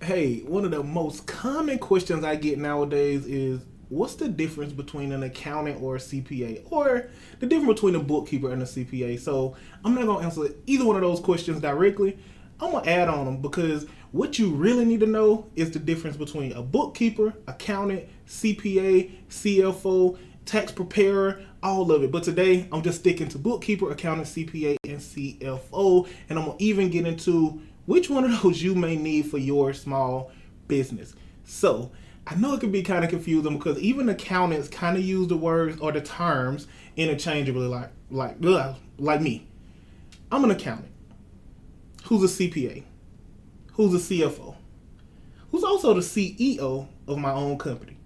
Hey, one of the most common questions I get nowadays is what's the difference between an accountant or a CPA, or the difference between a bookkeeper and a CPA? So I'm not gonna answer either one of those questions directly. I'm gonna add on them because what you really need to know is the difference between a bookkeeper, accountant, CPA, CFO, tax preparer, all of it. But today I'm just sticking to bookkeeper, accountant, CPA, and CFO, and I'm gonna even get into which one of those you may need for your small business. So I know it can be kind of confusing because even accountants kind of use the words or the terms interchangeably, like me. I'm an accountant who's a CPA, who's a CFO, who's also the CEO of my own company.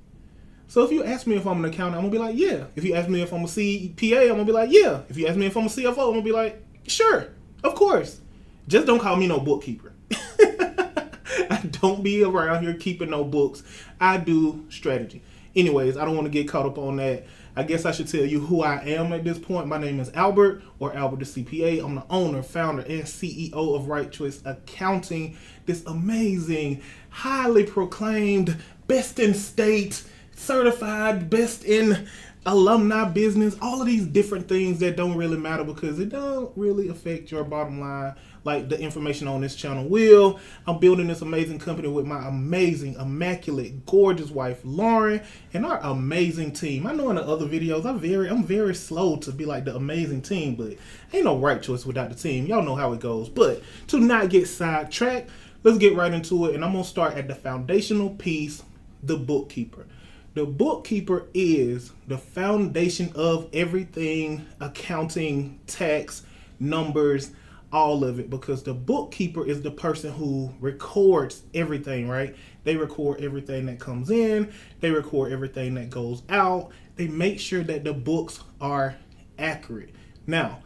So if you ask me if I'm an accountant, I'm gonna be like, yeah. If you ask me if I'm a CPA, I'm gonna be like, yeah. If you ask me if I'm a CFO, I'm gonna be like, sure, of course. Just don't call me no bookkeeper. I don't be around here keeping no books. I do strategy. Anyways, I don't want to get caught up on that. I guess I should tell you who I am at this point. My name is Albert, or Albert the CPA. I'm the owner, founder, and CEO of Right Choice Accounting. This amazing, highly proclaimed, best in state, certified, best in alumni business, all of these different things that don't really matter because it don't really affect your bottom line like the information on this channel will. I'm building this amazing company with my amazing, immaculate, gorgeous wife, Lauren, and our amazing team. I know in the other videos, I'm very slow to be like the amazing team, but ain't no right choice without the team. Y'all know how it goes. But to not get sidetracked, let's get right into it. And I'm going to start at the foundational piece, the bookkeeper. The bookkeeper is the foundation of everything accounting, tax, numbers, all of it, because the bookkeeper is the person who records everything, right? They record everything that comes in, they record everything that goes out, they make sure that the books are accurate. Now,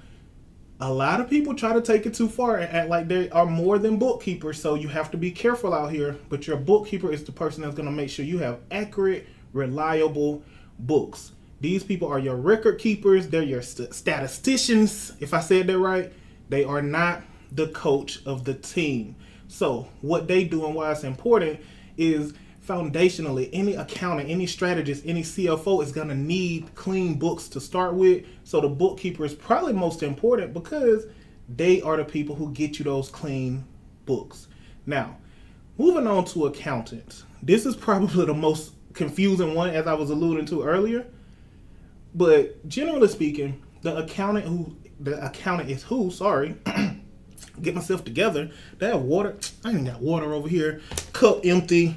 a lot of people try to take it too far and act like they are more than bookkeepers, so you have to be careful out here, but your bookkeeper is the person that's going to make sure you have accurate, reliable books. These people are your record keepers, they're your statisticians, if I said that right. They are not the coach of the team. So what they do and why it's important is foundationally, any accountant, any strategist, any CFO is going to need clean books to start with. So the bookkeeper is probably most important because they are the people who get you those clean books. Now, moving on to accountants. This is probably the most confusing one, as I was alluding to earlier. But generally speaking, the accountant is who, sorry, get myself together. They have water. I ain't got water over here. Cup empty.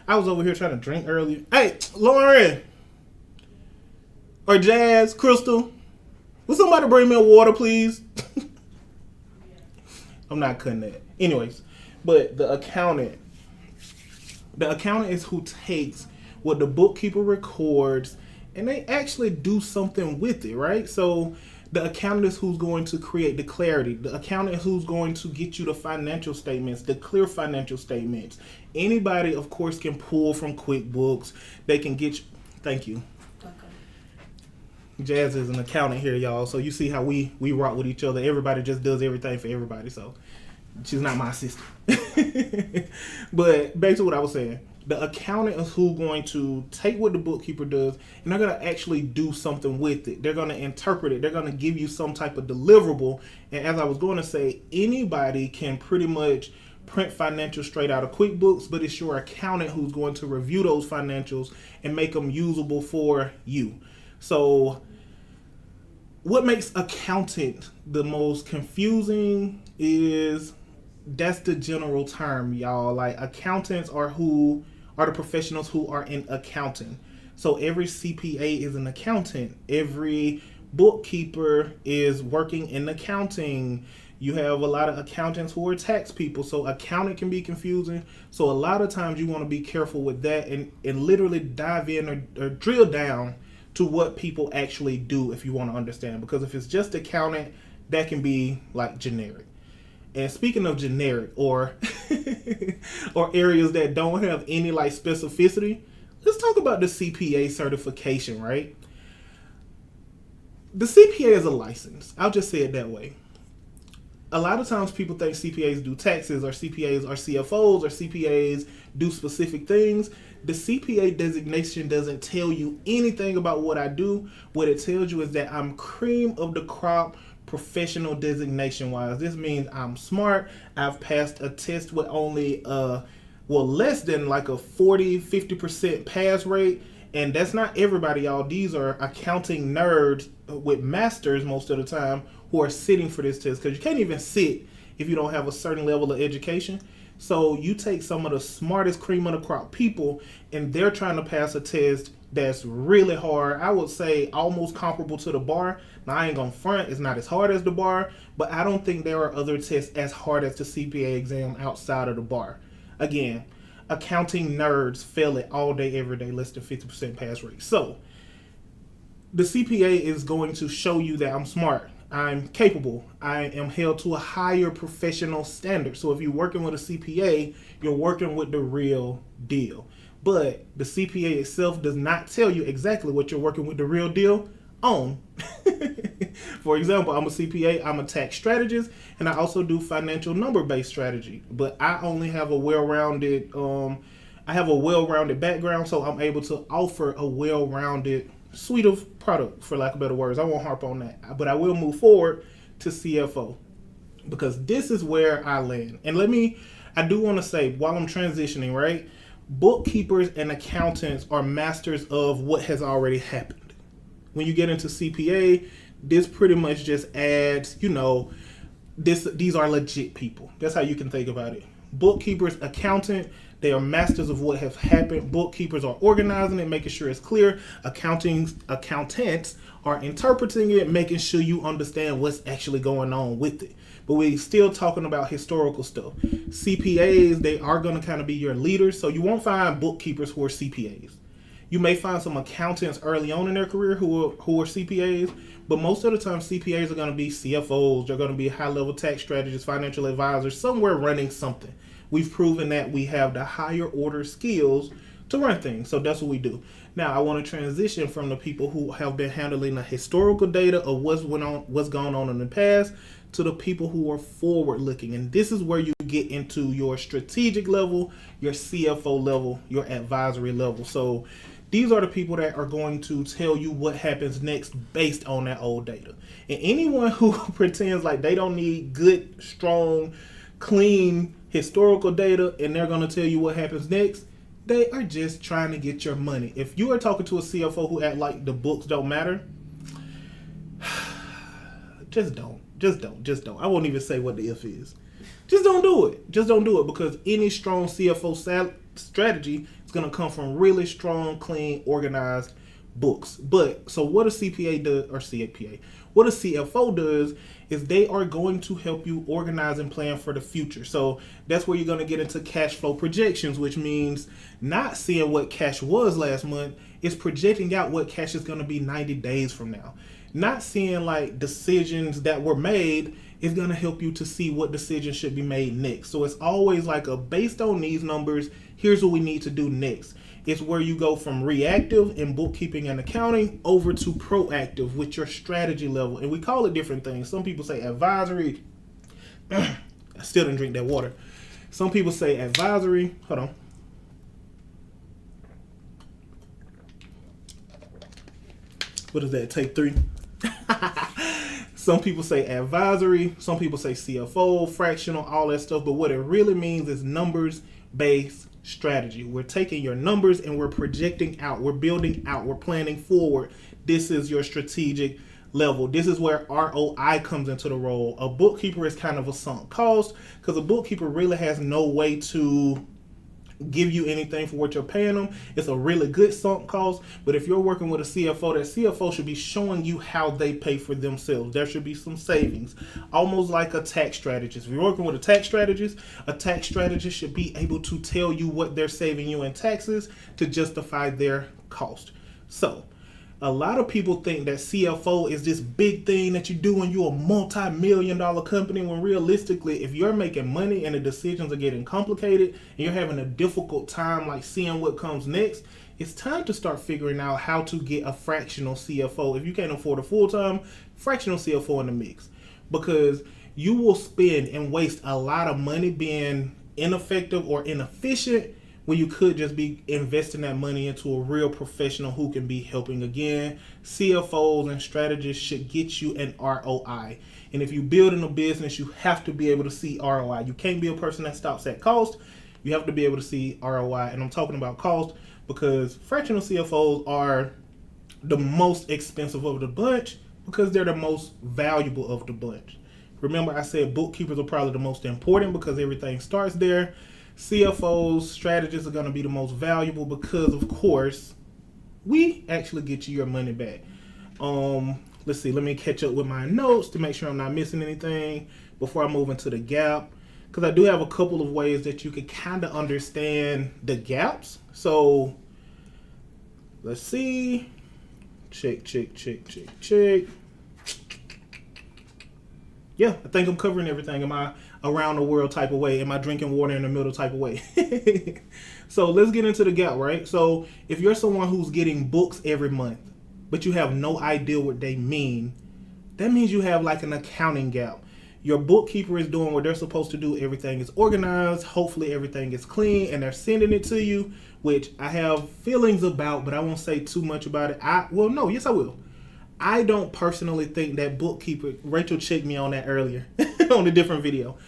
I was over here trying to drink earlier. Hey, Lauren. Or Jazz, Crystal. Will somebody bring me a water, please? I'm not cutting that. Anyways, but the accountant is who takes what the bookkeeper records and they actually do something with it, right? So the accountant is who's going to create the clarity. The accountant is who's going to get you the financial statements, the clear financial statements. Anybody, of course, can pull from QuickBooks. They can get you. Thank you. Jazz is an accountant here, y'all. So you see how we rock with each other. Everybody just does everything for everybody. So she's not my assistant. But back to what I was saying. The accountant is who's going to take what the bookkeeper does and they're going to actually do something with it. They're going to interpret it. They're going to give you some type of deliverable. And as I was going to say, anybody can pretty much print financials straight out of QuickBooks, but it's your accountant who's going to review those financials and make them usable for you. So what makes accountant the most confusing is that's the general term, y'all. Like accountants are the professionals who are in accounting. So every CPA is an accountant. Every bookkeeper is working in accounting. You have a lot of accountants who are tax people. So accounting can be confusing. So a lot of times you want to be careful with that and literally dive in or drill down to what people actually do if you want to understand. Because if it's just accountant, that can be like generic. And speaking of generic or or areas that don't have any like specificity, let's talk about the CPA certification, right? The CPA is a license. I'll just say it that way. a lot of times people think CPAs do taxes, or CPAs are CFOs, or CPAs do specific things. The CPA designation doesn't tell you anything about what I do. What it tells you is that I'm cream of the crop professional designation wise. This means I'm smart. I've passed a test with only less than like a 40-50% pass rate. And that's not everybody, y'all. These are accounting nerds with masters most of the time who are sitting for this test, because you can't even sit if you don't have a certain level of education. So you take some of the smartest cream of the crop people, and they're trying to pass a test that's really hard. I would say almost comparable to the bar. Now, I ain't gonna front, it's not as hard as the bar, but I don't think there are other tests as hard as the CPA exam outside of the bar. Again, accounting nerds fail it all day, every day, less than 50% pass rate. So the CPA is going to show you that I'm smart, I'm capable, I am held to a higher professional standard. So if you're working with a CPA, you're working with the real deal. But the CPA itself does not tell you exactly what you're working with the real deal on. For example, I'm a CPA, I'm a tax strategist, and I also do financial number-based strategy. But I only have a well-rounded background, so I'm able to offer a well-rounded suite of product, for lack of better words. I won't harp on that, but I will move forward to CFO, because this is where I land. And I do want to say, while I'm transitioning, right, bookkeepers and accountants are masters of what has already happened. When you get into CPA, this pretty much just adds, these are legit people. That's how you can think about it. Bookkeepers, accountant, they are masters of what has happened. Bookkeepers are organizing it, making sure it's clear. Accountants are interpreting it, making sure you understand what's actually going on with it. But we're still talking about historical stuff. CPAs, they are going to kind of be your leaders. So you won't find bookkeepers who are CPAs. You may find some accountants early on in their career who are CPAs, but most of the time CPAs are going to be CFOs. They're going to be high-level tax strategists, financial advisors, somewhere running something. We've proven that we have the higher order skills to run things, so that's what we do. Now, I want to transition from the people who have been handling the historical data of what's gone on in the past to the people who are forward-looking, and this is where you get into your strategic level, your CFO level, your advisory level. So these are the people that are going to tell you what happens next based on that old data. And anyone who pretends like they don't need good, strong, clean historical data and they're going to tell you what happens next, they are just trying to get your money. If you are talking to a CFO who act like the books don't matter, just don't. I won't even say what the if is. Just don't do it. Because any strong CFO strategy is going to come from really strong, clean, organized books. But so what a CPA does, or CPA, what a CFO does is they are going to help you organize and plan for the future. So that's where you're going to get into cash flow projections, which means not seeing what cash was last month, it's projecting out what cash is going to be 90 days from now. Not seeing like decisions that were made is going to help you to see what decisions should be made next. So it's always like based on these numbers, here's what we need to do next. It's where you go from reactive in bookkeeping and accounting over to proactive with your strategy level. And we call it different things. Some people say advisory. I still didn't drink that water. Some people say advisory. Hold on. What is that? Take 3. Some people say advisory. Some people say CFO, fractional, all that stuff. But what it really means is numbers-based strategy. We're taking your numbers and we're projecting out. We're building out. We're planning forward. This is your strategic level. This is where ROI comes into the role. A bookkeeper is kind of a sunk cost because a bookkeeper really has no way to give you anything for what you're paying them. It's a really good sunk cost. But if you're working with a CFO, that CFO should be showing you how they pay for themselves. There should be some savings, almost like a tax strategist. If you're working with a tax strategist should be able to tell you what they're saving you in taxes to justify their cost. So a lot of people think that CFO is this big thing that you do when you're a multi-million-dollar company, when realistically, if you're making money and the decisions are getting complicated and you're having a difficult time like seeing what comes next, it's time to start figuring out how to get a fractional CFO. If you can't afford a full-time, fractional CFO in the mix. Because you will spend and waste a lot of money being ineffective or inefficient when you could just be investing that money into a real professional who can be helping. Again, CFOs and strategists should get you an ROI. And if you're building a business, you have to be able to see ROI. You can't be a person that stops at cost. You have to be able to see ROI. And I'm talking about cost because fractional CFOs are the most expensive of the bunch because they're the most valuable of the bunch. Remember, I said bookkeepers are probably the most important because everything starts there. CFOs, strategists are going to be the most valuable because, of course, we actually get you your money back. Let's see. Let me catch up with my notes to make sure I'm not missing anything before I move into the gap. Because I do have a couple of ways that you can kind of understand the gaps. So, let's see. Check. Yeah, I think I'm covering everything. Am I around the world type of way? Am I drinking water in the middle type of way? So let's get into the gap, right? So if you're someone who's getting books every month, but you have no idea what they mean, that means you have like an accounting gap. Your bookkeeper is doing what they're supposed to do. Everything is organized. Hopefully everything is clean and they're sending it to you, which I have feelings about, but I won't say too much about it. I will. I don't personally think that bookkeeper, Rachel checked me on that earlier on a different video.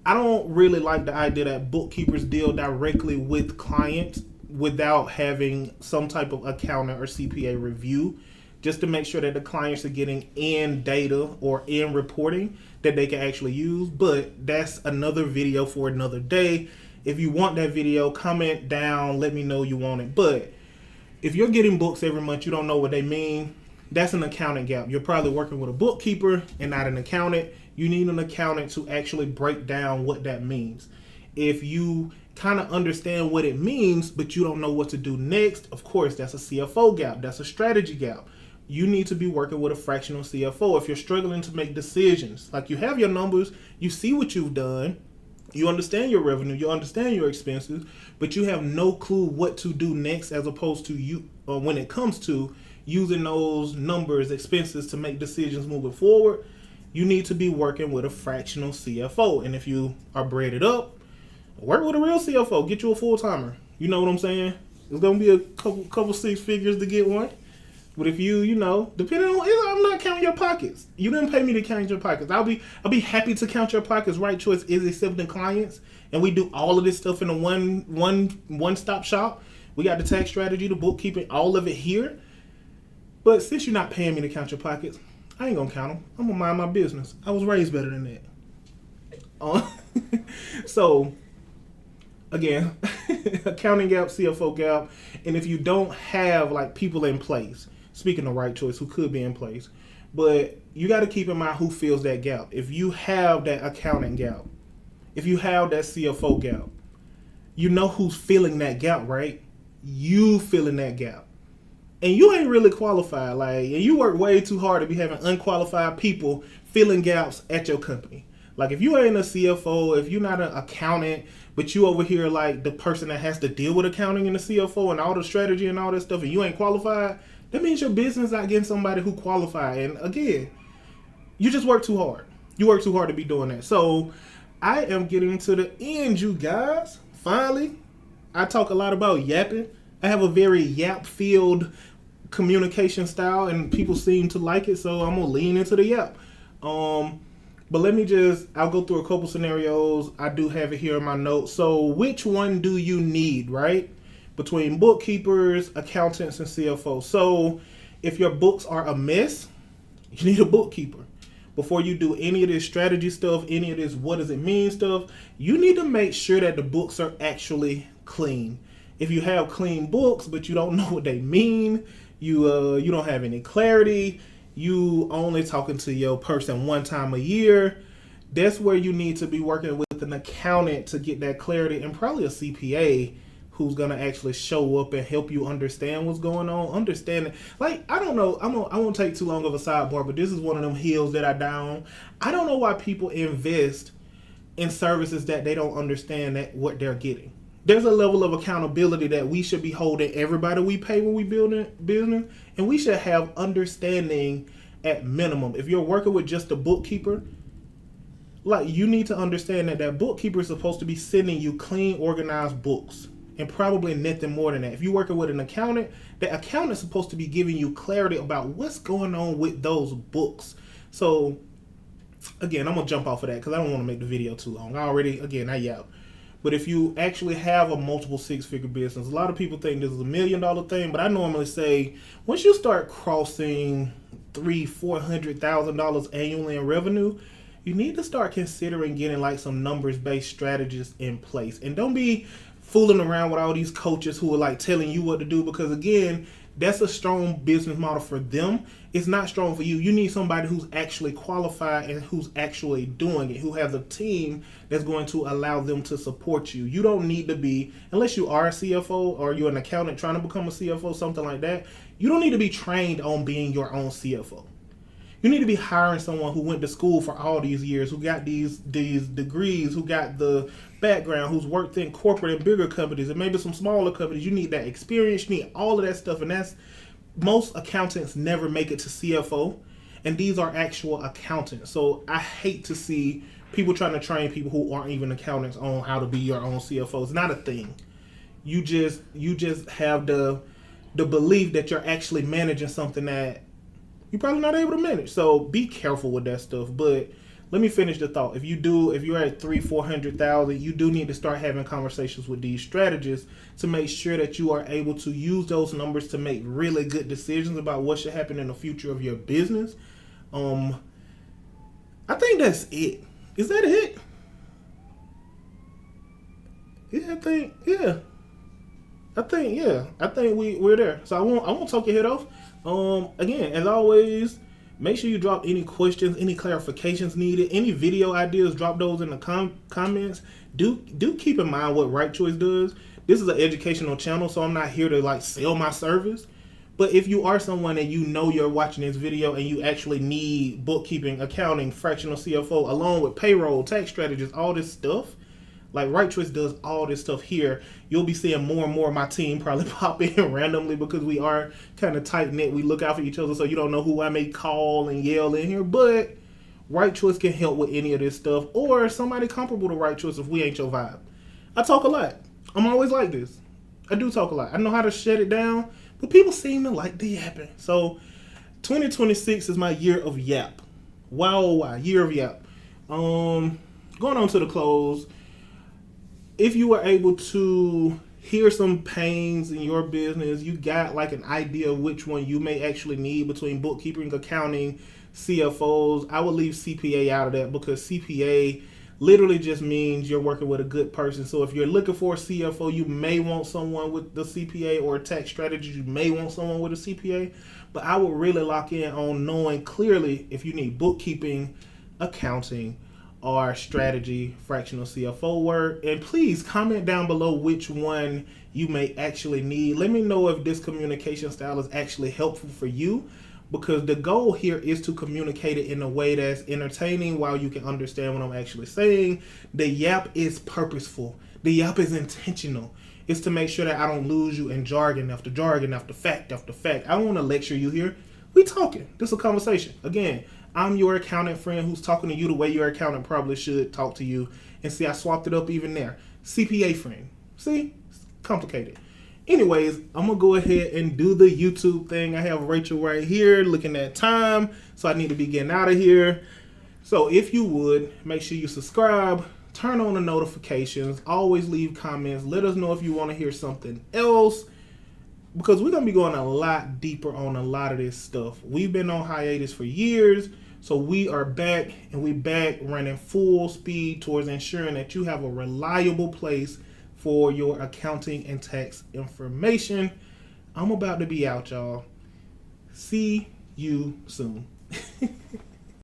I don't really like the idea that bookkeepers deal directly with clients without having some type of accountant or CPA review just to make sure that the clients are getting in data or in reporting that they can actually use. But that's another video for another day. If you want that video, comment down, let me know you want it. But if you're getting books every month, you don't know what they mean, that's an accounting gap. You're probably working with a bookkeeper and not an accountant. You need an accountant to actually break down what that means. If you kind of understand what it means, but you don't know what to do next, of course, that's a CFO gap. That's a strategy gap. You need to be working with a fractional CFO. If you're struggling to make decisions, like you have your numbers, you see what you've done, you understand your revenue, you understand your expenses, but you have no clue what to do next as opposed to you when it comes to using those numbers, expenses to make decisions moving forward, you need to be working with a fractional CFO. And if you are breaded up, work with a real CFO. Get you a full-timer. You know what I'm saying? It's going to be a couple six figures to get one. But if you depending on, I'm not counting your pockets. You didn't pay me to count your pockets. I'll be happy to count your pockets. Right Choice is accepting clients, and we do all of this stuff in a one-stop shop. We got the tax strategy, the bookkeeping, all of it here. But since you're not paying me to count your pockets, I ain't gonna count them. I'm gonna mind my business. I was raised better than that. So, again, accounting gap, CFO gap, and if you don't have like people in place, speaking of Right Choice, who could be in place, but you got to keep in mind who fills that gap. If you have that accounting gap, if you have that CFO gap, you know who's filling that gap, right? You filling that gap. And you ain't really qualified, and you work way too hard to be having unqualified people filling gaps at your company. Like if you ain't a CFO, if you're not an accountant, but you over here like the person that has to deal with accounting and the CFO and all the strategy and all that stuff, and you ain't qualified, that means your business not getting somebody who qualified. And again, you just work too hard. You work too hard to be doing that. So I am getting to the end, you guys. Finally, I talk a lot about yapping. I have a very yap-filled communication style, and people seem to like it, so I'm going to lean into the yap. But I'll go through a couple scenarios. I do have it here in my notes. So which one do you need, right? Between bookkeepers, accountants, and CFOs. So if your books are a mess, you need a bookkeeper. Before you do any of this strategy stuff, any of this what does it mean stuff, you need to make sure that the books are actually clean. If you have clean books, but you don't know what they mean, you don't have any clarity, you only talking to your person one time a year, that's where you need to be working with an accountant to get that clarity, and probably a CPA who's going to actually show up and help you understand what's going on. Understand it. I don't know. I won't take too long of a sidebar, but this is one of them hills that I down. I don't know why people invest in services that they don't understand what they're getting. There's a level of accountability that we should be holding everybody we pay when we build a business, and we should have understanding at minimum. If you're working with just a bookkeeper, like, you need to understand that that bookkeeper is supposed to be sending you clean, organized books, and probably nothing more than that. If you're working with an accountant, the accountant is supposed to be giving you clarity about what's going on with those books. So again, I'm gonna jump off of that because I don't want to make the video too long. I yap. But if you actually have a multiple six-figure business, a lot of people think this is $1 million thing, but I normally say once you start crossing $300,000-$400,000 annually in revenue, you need to start considering getting like some numbers-based strategies in place. And don't be fooling around with all these coaches who are like telling you what to do, because again, that's a strong business model for them. It's not strong for you. You need somebody who's actually qualified and who's actually doing it, who has a team that's going to allow them to support you. You don't need to be, unless you are a CFO or you're an accountant trying to become a CFO, something like that, you don't need to be trained on being your own CFO. You need to be hiring someone who went to school for all these years, who got these degrees, who got the background, who's worked in corporate and bigger companies and maybe some smaller companies. You need that experience. You need all of that stuff. And that's, most accountants never make it to CFO. And these are actual accountants. So I hate to see people trying to train people who aren't even accountants on how to be your own CFO. It's not a thing. You just have the belief that you're actually managing something that you're probably not able to manage. So be careful with that stuff. But let me finish the thought. If you're at $300,000-$400,000, you do need to start having conversations with these strategists to make sure that you are able to use those numbers to make really good decisions about what should happen in the future of your business. I think that's it. Is that it? Yeah, I think we're there. So I won't talk your head off. Again, as always, make sure you drop any questions, any clarifications needed, any video ideas, drop those in the comments. Do keep in mind what Right Choice does. This is an educational channel, so I'm not here to like sell my service. But if you are someone and you know you're watching this video and you actually need bookkeeping, accounting, fractional CFO, along with payroll, tax strategies, all this stuff, like Right Choice does all this stuff here. You'll be seeing more and more of my team probably pop in randomly because we are kind of tight-knit. We look out for each other, so you don't know who I may call and yell in here. But Right Choice can help with any of this stuff, or somebody comparable to Right Choice if we ain't your vibe. I talk a lot. I'm always like this. I do talk a lot. I know how to shut it down, but people seem to like the yapping. So 2026 is my year of yap. Wow, year of yap. Going on to the close. If you were able to hear some pains in your business, you got like an idea of which one you may actually need between bookkeeping, accounting, CFOs, I would leave CPA out of that, because CPA literally just means you're working with a good person. So if you're looking for a CFO, you may want someone with the CPA, or a tax strategist, you may want someone with a CPA. But I would really lock in on knowing clearly if you need bookkeeping, accounting, or strategy, fractional CFO work. And please comment down below which one you may actually need. Let me know if this communication style is actually helpful for you, because the goal here is to communicate it in a way that's entertaining while you can understand what I'm actually saying. The yap is purposeful. The yap is intentional. It's to make sure that I don't lose you in jargon after fact after fact. I don't want to lecture you here. We talking. This is a conversation. Again, I'm your accountant friend who's talking to you the way your accountant probably should talk to you. And see, I swapped it up even there. CPA friend. See? It's complicated. Anyways, I'm going to go ahead and do the YouTube thing. I have Rachel right here looking at time, so I need to be getting out of here. So if you would, make sure you subscribe, turn on the notifications, always leave comments. Let us know if you want to hear something else, because we're going to be going a lot deeper on a lot of this stuff. We've been on hiatus for years, so we are back, and we back running full speed towards ensuring that you have a reliable place for your accounting and tax information. I'm about to be out, y'all. See you soon.